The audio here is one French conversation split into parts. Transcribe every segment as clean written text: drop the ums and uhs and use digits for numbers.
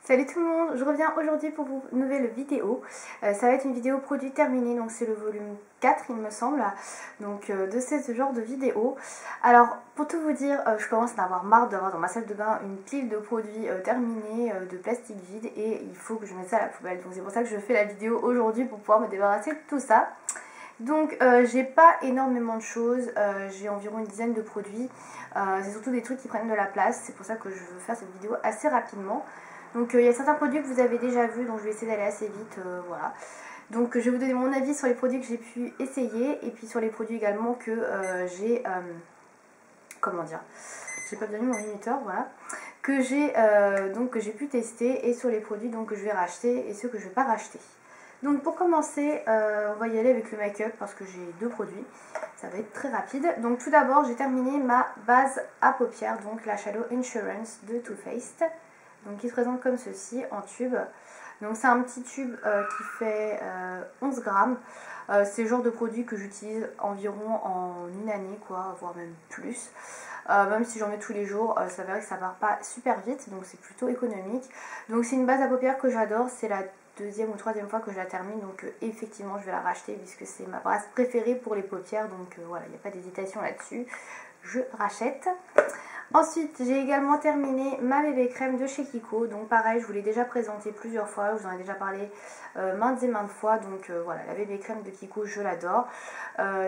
Salut tout le monde, je reviens aujourd'hui pour une nouvelle vidéo. Ça va être une vidéo produit terminé, donc c'est le volume 4 il me semble, donc de ce genre de vidéo. Alors pour tout vous dire, je commence à en avoir marre d'avoir dans ma salle de bain une pile de produits terminés, de plastique vide, et il faut que je mette ça à la poubelle. Donc c'est pour ça que je fais la vidéo aujourd'hui pour pouvoir me débarrasser de tout ça. Donc j'ai pas énormément de choses, j'ai environ une dizaine de produits, c'est surtout des trucs qui prennent de la place, c'est pour ça que je veux faire cette vidéo assez rapidement. Donc il y a certains produits que vous avez déjà vus, donc je vais essayer d'aller assez vite, voilà. Donc je vais vous donner mon avis sur les produits que j'ai pu essayer, et puis sur les produits également que j'ai, comment dire, j'ai pas bien mis mon minuteur, voilà, que j'ai pu tester, et sur les produits donc que je vais racheter et ceux que je vais pas racheter. Donc pour commencer, on va y aller avec le make-up parce que j'ai deux produits, ça va être très rapide. Donc tout d'abord j'ai terminé ma base à paupières, donc la Shadow Insurance de Too Faced, donc qui se présente comme ceci en tube. Donc c'est un petit tube qui fait 11 grammes. C'est le genre de produit que j'utilise environ en une année, quoi, voire même plus. Même si j'en mets tous les jours, ça verrait que ça part pas super vite, donc c'est plutôt économique. Donc c'est une base à paupières que j'adore, c'est la deuxième ou troisième fois que je la termine, donc effectivement je vais la racheter puisque c'est ma base préférée pour les paupières, donc voilà, il n'y a pas d'hésitation là-dessus, je rachète. Ensuite, j'ai également terminé ma bébé crème de chez Kiko. Donc pareil, je vous l'ai déjà présenté plusieurs fois, je vous en ai déjà parlé maintes et maintes fois. Donc voilà, la bébé crème de Kiko, je l'adore.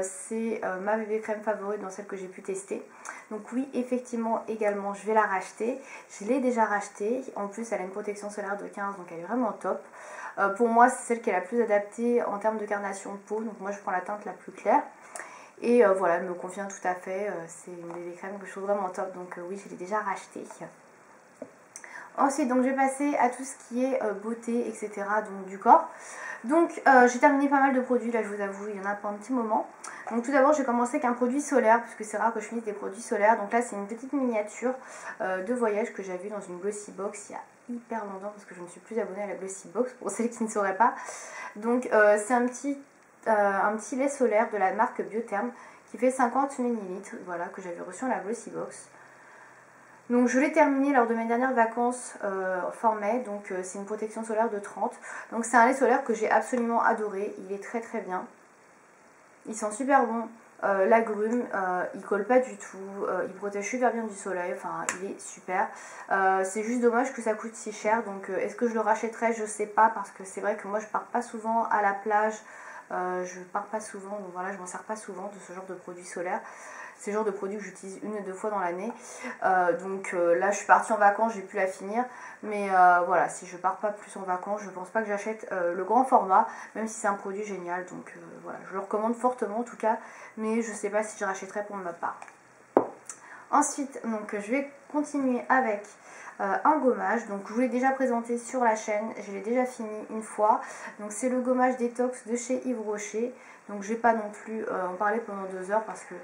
C'est ma bébé crème favorite dans celle que j'ai pu tester. Donc oui, effectivement, également, je vais la racheter. Je l'ai déjà rachetée. En plus, elle a une protection solaire de 15, donc elle est vraiment top. Pour moi, c'est celle qui est la plus adaptée en termes de carnation de peau. Donc moi, je prends la teinte la plus claire. Et voilà, elle me convient tout à fait, c'est une bébé crème que je trouve vraiment top, donc oui, je l'ai déjà racheté. Ensuite, donc je vais passer à tout ce qui est beauté, etc., donc du corps. Donc j'ai terminé pas mal de produits, là je vous avoue, il y en a pas un petit moment. Donc tout d'abord, j'ai commencé avec un produit solaire, parce que c'est rare que je finisse des produits solaires. Donc là, c'est une petite miniature de voyage que j'ai vue dans une Glossy Box il y a hyper longtemps, parce que je ne suis plus abonnée à la Glossy Box, pour celles qui ne sauraient pas. Donc c'est un petit lait solaire de la marque Biotherm qui fait 50 ml, voilà, que j'avais reçu en la Glossy Box. Donc je l'ai terminé lors de mes dernières vacances fin mai, donc c'est une protection solaire de 30. Donc c'est un lait solaire que j'ai absolument adoré, il est très très bien. Il sent super bon, l'agrumes, il colle pas du tout, il protège super bien du soleil, enfin il est super. C'est juste dommage que ça coûte si cher, donc est-ce que je le rachèterai, je sais pas, parce que c'est vrai que moi je pars pas souvent à la plage. Je pars pas souvent, donc voilà, je m'en sers pas souvent de ce genre de produits solaires. C'est le genre de produit que j'utilise une ou deux fois dans l'année. Donc là, je suis partie en vacances, j'ai pu la finir. Mais voilà, si je pars pas plus en vacances, je pense pas que j'achète le grand format, même si c'est un produit génial. Donc voilà, je le recommande fortement en tout cas. Mais je sais pas si je rachèterai pour ma part. Ensuite, donc je vais continuer avec un gommage. Donc je vous l'ai déjà présenté sur la chaîne, je l'ai déjà fini une fois. Donc c'est le gommage détox de chez Yves Rocher. Donc je vais pas non plus en parler pendant 2 heures parce que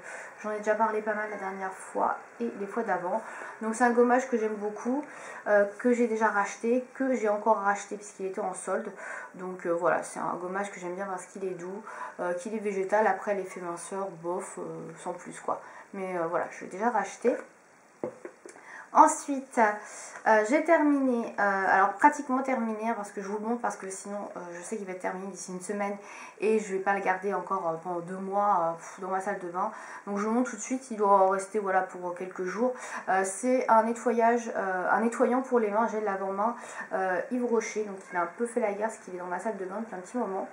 j'en ai déjà parlé pas mal la dernière fois et les fois d'avant. Donc c'est un gommage que j'aime beaucoup, que j'ai déjà racheté, que j'ai encore racheté puisqu'il était en solde. Donc voilà, c'est un gommage que j'aime bien parce qu'il est doux, qu'il est végétal. Après l'effet minceur, bof, sans plus quoi. Mais voilà, je l'ai déjà racheté. Ensuite, j'ai terminé, alors pratiquement terminé, parce que je vous le montre, parce que sinon je sais qu'il va être terminé d'ici une semaine et je ne vais pas le garder encore pendant 2 mois dans ma salle de bain. Donc je vous le montre tout de suite, il doit en rester voilà, pour quelques jours. C'est un nettoyage, un nettoyant pour les mains, gel lavant-main Yves Rocher, donc il a un peu fait la guerre parce qu'il est dans ma salle de bain depuis un petit moment.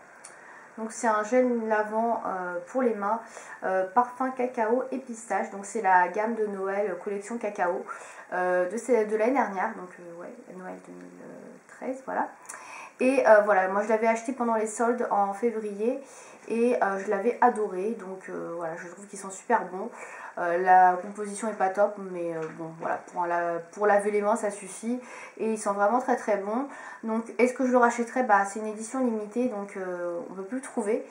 Donc c'est un gel lavant pour les mains, parfum cacao et pistache. Donc c'est la gamme de Noël, collection cacao de l'année dernière, donc ouais, Noël 2013, voilà. Et voilà, moi je l'avais acheté pendant les soldes en février et je l'avais adoré, donc voilà, je trouve qu'ils sont super bons. La composition est pas top, mais bon voilà, pour laver les mains ça suffit et ils sont vraiment très très bons. Donc est-ce que je le rachèterai? Bah c'est une édition limitée, donc on ne peut plus le trouver,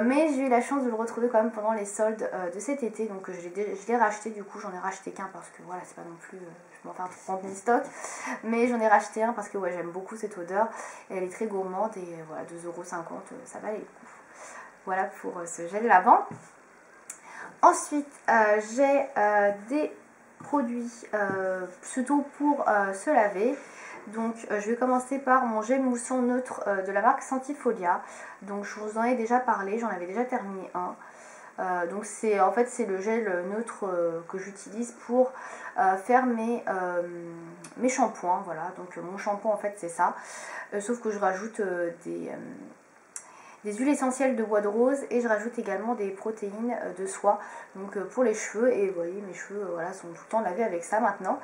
mais j'ai eu la chance de le retrouver quand même pendant les soldes de cet été, donc je l'ai racheté. Du coup j'en ai racheté qu'un parce que voilà, c'est pas non plus je peux en faire 30 000 stocks, mais j'en ai racheté un parce que ouais, j'aime beaucoup cette odeur et elle est très gourmande et voilà, 2,50 €, ça valait le coup. Voilà pour ce gel lavant. Ensuite, j'ai des produits surtout pour se laver. Donc je vais commencer par mon gel moussant neutre de la marque Sentifolia. Donc je vous en ai déjà parlé, j'en avais déjà terminé un. Donc en fait c'est le gel neutre que j'utilise pour faire mes shampoings. Voilà, donc mon shampoing en fait c'est ça. Sauf que je rajoute des huiles essentielles de bois de rose et je rajoute également des protéines de soie donc pour les cheveux. Et vous voyez, mes cheveux voilà, sont tout le temps lavés avec ça maintenant.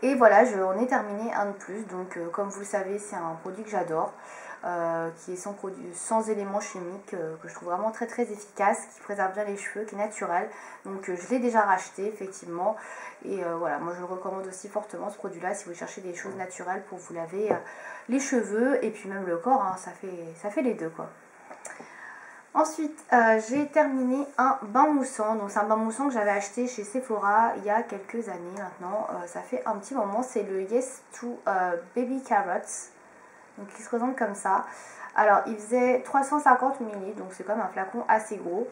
Et voilà, j'en ai terminé un de plus. Donc comme vous le savez, c'est un produit que j'adore, qui est sans éléments chimiques, que je trouve vraiment très très efficace, qui préserve bien les cheveux, qui est naturel. Donc je l'ai déjà racheté effectivement. Et voilà, moi je le recommande aussi fortement ce produit là si vous cherchez des choses naturelles pour vous laver les cheveux et puis même le corps, hein, ça fait les deux quoi. Ensuite, j'ai terminé un bain moussant. Donc c'est un bain moussant que j'avais acheté chez Sephora il y a quelques années maintenant. Ça fait un petit moment. C'est le Yes to Baby Carrots. Donc il se présente comme ça. Alors il faisait 350 ml. Donc c'est quand même un flacon assez gros.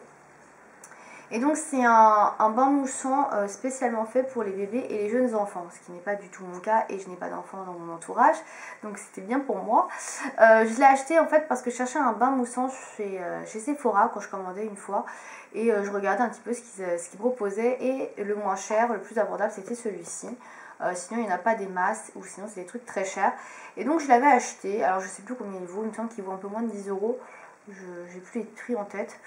Et donc c'est un bain moussant spécialement fait pour les bébés et les jeunes enfants, ce qui n'est pas du tout mon cas et je n'ai pas d'enfants dans mon entourage, donc c'était bien pour moi. Je l'ai acheté en fait parce que je cherchais un bain moussant chez Sephora quand je commandais une fois et je regardais un petit peu ce qu'ils proposaient et le moins cher, le plus abordable c'était celui-ci. Sinon il n'y en a pas des masses ou sinon c'est des trucs très chers. Et donc je l'avais acheté, alors je sais plus combien il vaut, il me semble qu'il vaut un peu moins de 10 €. J'ai plus les prix en tête.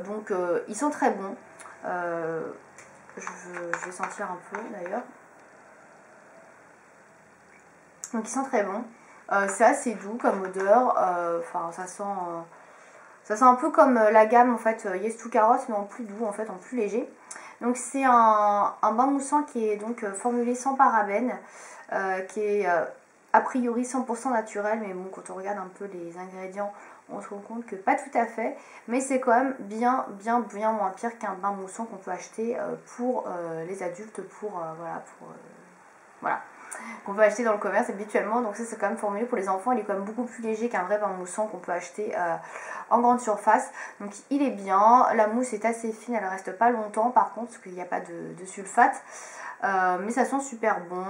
Donc ils sont très bons. Je vais sentir un peu d'ailleurs. Donc ils sont très bons. C'est assez doux comme odeur. Enfin ça sent un peu comme la gamme en fait Yes to Carrots, mais en plus doux en fait, en plus léger. Donc c'est un bain moussant qui est donc formulé sans parabènes, qui est a priori 100% naturel, mais bon quand on regarde un peu les ingrédients on se rend compte que pas tout à fait, mais c'est quand même bien moins pire qu'un bain moussant qu'on peut acheter pour les adultes, voilà, qu'on peut acheter dans le commerce habituellement. Donc ça c'est quand même formulé pour les enfants, il est quand même beaucoup plus léger qu'un vrai bain moussant qu'on peut acheter en grande surface. Donc il est bien, la mousse est assez fine, elle reste pas longtemps par contre parce qu'il n'y a pas de sulfate, mais ça sent super bon.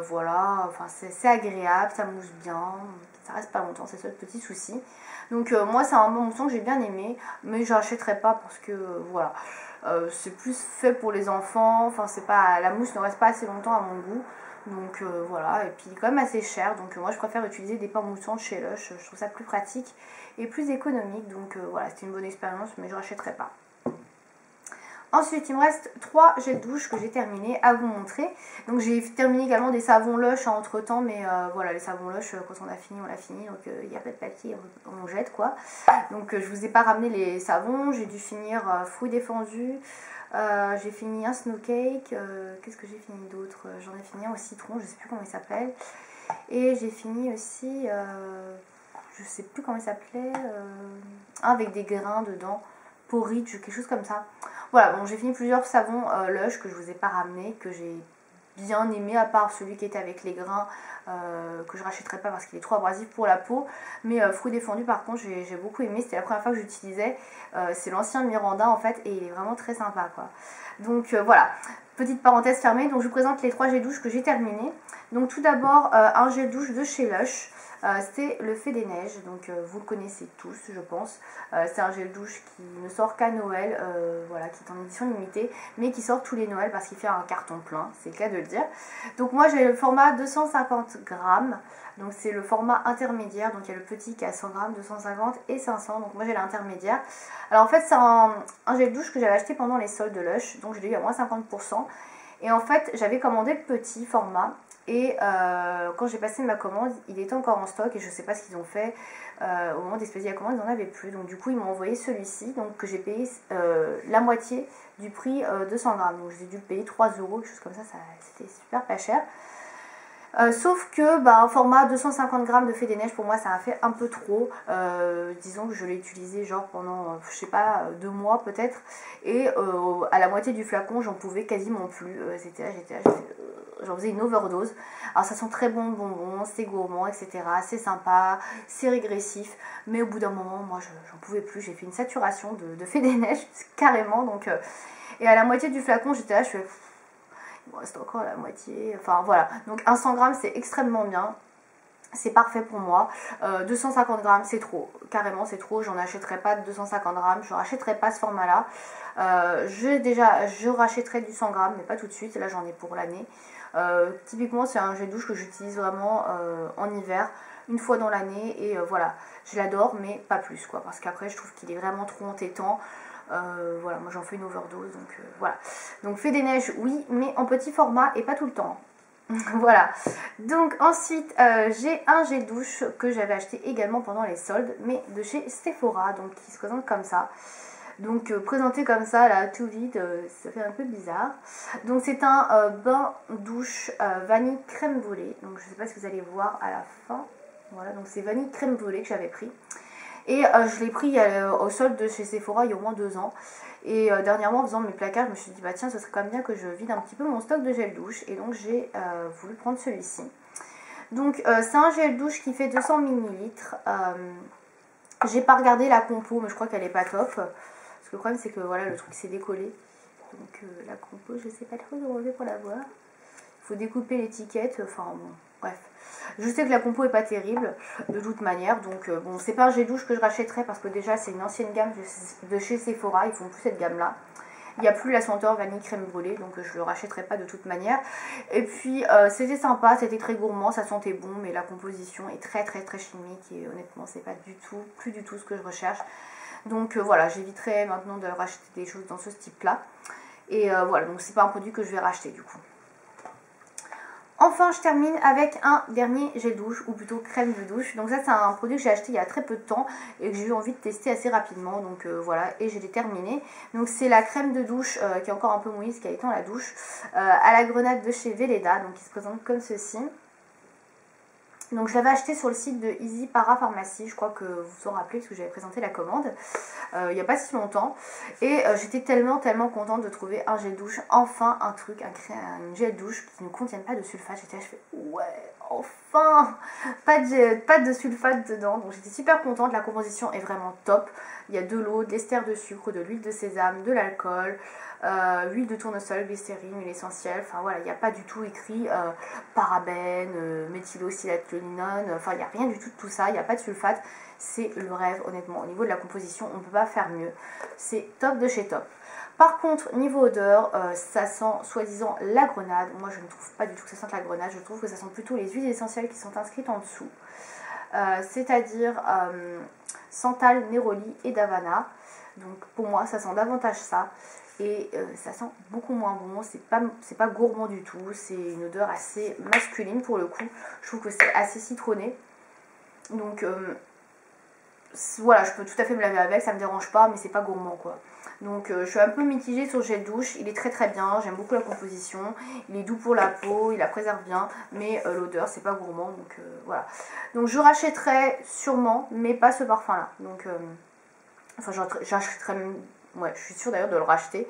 Voilà, enfin c'est agréable, ça mousse bien, ça reste pas longtemps, c'est ça le petit souci. Donc moi c'est un bain moussant que j'ai bien aimé, mais je n'achèterai pas parce que voilà, c'est plus fait pour les enfants, enfin c'est pas, la mousse ne reste pas assez longtemps à mon goût. Donc voilà, et puis il est quand même assez cher, donc moi je préfère utiliser des pains moussants de chez Lush, je trouve ça plus pratique et plus économique, donc voilà, c'était une bonne expérience, mais je rachèterai pas. Ensuite, il me reste 3 gels douche que j'ai terminé à vous montrer. Donc j'ai terminé également des savons Lush entre temps, mais voilà, les savons Lush, quand on a fini, on l'a fini. Donc il n'y a pas de papier, on jette quoi. Donc je vous ai pas ramené les savons, j'ai dû finir fruits défendus. J'ai fini un snow cake. Qu'est-ce que j'ai fini d'autre? J'en ai fini un au citron, je sais plus comment il s'appelle. Et j'ai fini aussi, je sais plus comment il s'appelait, avec des grains dedans. Porridge, quelque chose comme ça. Voilà, bon j'ai fini plusieurs savons Lush que je vous ai pas ramené, que j'ai bien aimé, à part celui qui était avec les grains, que je rachèterai pas parce qu'il est trop abrasif pour la peau. Mais fruits défendus par contre j'ai beaucoup aimé, c'était la première fois que j'utilisais. C'est l'ancien Miranda en fait et il est vraiment très sympa quoi. Donc voilà, petite parenthèse fermée. Donc je vous présente les 3 gels douche que j'ai terminés. Donc tout d'abord un gel douche de chez Lush. C'était le Fée des Neiges, donc vous le connaissez tous je pense. C'est un gel douche qui ne sort qu'à Noël, voilà, qui est en édition limitée, mais qui sort tous les Noëls parce qu'il fait un carton plein, c'est le cas de le dire. Donc moi j'ai le format 250 grammes, donc c'est le format intermédiaire, donc il y a le petit qui a 100 grammes, 250 et 500, donc moi j'ai l'intermédiaire. Alors en fait c'est un gel douche que j'avais acheté pendant les soldes de Lush, donc je l'ai eu à moins 50%. Et en fait j'avais commandé le petit format. Et quand j'ai passé ma commande, il était encore en stock et je ne sais pas ce qu'ils ont fait. Au moment d'expédier la commande, ils n'en avaient plus. Donc du coup, ils m'ont envoyé celui-ci, donc que j'ai payé la moitié du prix de 100 grammes. Donc j'ai dû le payer 3 €, quelque chose comme ça, c'était super pas cher. Sauf que un format 250 grammes de Fée des Neiges pour moi ça a fait un peu trop. Disons que je l'ai utilisé genre pendant je sais pas 2 mois peut-être, et à la moitié du flacon j'en pouvais quasiment plus. J'en faisais une overdose. Alors ça sent très bon le bonbon, c'est gourmand, etc. C'est sympa, c'est régressif, mais au bout d'un moment moi j'en pouvais plus. J'ai fait une saturation de Fée des Neiges carrément. Donc et à la moitié du flacon j'étais là, je fais il me reste encore la moitié, enfin voilà. Donc un 100 grammes c'est extrêmement bien. C'est parfait pour moi. 250 grammes c'est trop, carrément c'est trop. J'en achèterai pas de 250 grammes, je rachèterai pas ce format là. Je rachèterai du 100 grammes mais pas tout de suite, là j'en ai pour l'année. Typiquement c'est un gel douche que j'utilise vraiment en hiver, une fois dans l'année, et voilà, je l'adore mais pas plus quoi, parce qu'après je trouve qu'il est vraiment trop entêtant. Voilà, moi j'en fais une overdose, donc voilà. Donc Fée des Neiges oui, mais en petit format et pas tout le temps. Voilà, donc ensuite j'ai un gel douche que j'avais acheté également pendant les soldes, mais de chez Sephora, donc qui se présente comme ça. Donc présenté comme ça là tout vide, ça fait un peu bizarre. Donc c'est un bain douche vanille crème brûlée, donc je sais pas si vous allez voir à la fin. Voilà, donc c'est vanille crème brûlée que j'avais pris. Et je l'ai pris au solde de chez Sephora il y a au moins 2 ans. Et dernièrement en faisant mes placards, je me suis dit bah tiens, ce serait quand même bien que je vide un petit peu mon stock de gel douche. Et donc j'ai voulu prendre celui-ci. Donc c'est un gel douche qui fait 200 ml. J'ai pas regardé la compo, mais je crois qu'elle est pas top. Parce que le problème c'est que voilà, le truc s'est décollé. Donc la compo, je sais pas trop comment on fait pour la voir. Il faut découper l'étiquette, enfin bon, bref. Je sais que la compo est pas terrible de toute manière, donc bon, c'est pas un gel douche que je rachèterai parce que déjà c'est une ancienne gamme de chez Sephora, ils font plus cette gamme là. Il n'y a plus la senteur vanille crème brûlée, donc je le rachèterai pas de toute manière. Et puis c'était sympa, c'était très gourmand, ça sentait bon, mais la composition est très chimique et honnêtement c'est pas du tout, plus du tout ce que je recherche. Donc voilà, j'éviterai maintenant de racheter des choses dans ce type là. Et voilà, donc c'est pas un produit que je vais racheter du coup. Enfin, je termine avec un dernier gel douche, ou plutôt crème de douche. Donc ça, c'est un produit que j'ai acheté il y a très peu de temps et que j'ai eu envie de tester assez rapidement. Donc voilà, et je l'ai terminé. Donc c'est la crème de douche qui est encore un peu mouillée, qui a été dans la douche, à la grenade de chez Velleda, donc qui se présente comme ceci. Donc je l'avais acheté sur le site de Easy Parapharmacie, je crois que vous vous en rappelez parce que j'avais présenté la commande il n'y a pas si longtemps. Et j'étais tellement contente de trouver un gel douche, enfin un truc, un gel douche qui ne contienne pas de sulfate. J'étais là, je fais ouais, enfin pas de sulfate dedans, donc j'étais super contente. La composition est vraiment top. Il y a de l'eau, de l'ester de sucre, de l'huile de sésame, de l'alcool, huile de tournesol, glycérine, huile essentielle, enfin voilà, il n'y a pas du tout écrit parabènes, méthylosilatonine, enfin il n'y a rien du tout de tout ça, il n'y a pas de sulfate, c'est le rêve honnêtement. Au niveau de la composition, on ne peut pas faire mieux, c'est top de chez top. Par contre, niveau odeur, ça sent soi-disant la grenade. Moi je ne trouve pas du tout que ça sente la grenade, je trouve que ça sent plutôt les huiles essentielles qui sont inscrites en dessous. C'est-à-dire santal, néroli et d'avana. Donc pour moi ça sent davantage ça. Et ça sent beaucoup moins bon, c'est pas gourmand du tout, c'est une odeur assez masculine pour le coup. Je trouve que c'est assez citronné. Donc voilà, je peux tout à fait me laver avec, ça me dérange pas, mais c'est pas gourmand quoi. Donc je suis un peu mitigée sur le gel douche, il est très bien, j'aime beaucoup la composition, il est doux pour la peau, il la préserve bien, mais l'odeur c'est pas gourmand, donc voilà. Donc je rachèterai sûrement, mais pas ce parfum là. Donc enfin j'achèterai même. Ouais, je suis sûre d'ailleurs de le racheter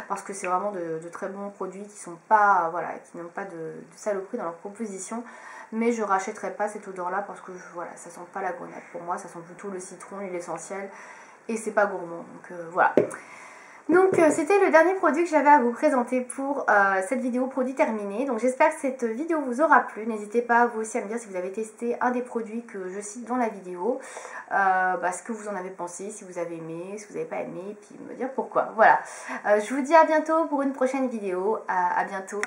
parce que c'est vraiment de très bons produits qui sont pas, voilà, qui n'ont pas de saloperie dans leur proposition. Mais je rachèterai pas cette odeur là parce que voilà, ça sent pas la grenade. Pour moi, ça sent plutôt le citron, l'huile essentielle et c'est pas gourmand. Donc voilà. Donc c'était le dernier produit que j'avais à vous présenter pour cette vidéo produit terminé. Donc j'espère que cette vidéo vous aura plu. N'hésitez pas vous aussi à me dire si vous avez testé un des produits que je cite dans la vidéo. Ce que vous en avez pensé, si vous avez aimé, si vous n'avez pas aimé, puis me dire pourquoi. Voilà. Je vous dis à bientôt pour une prochaine vidéo. À bientôt.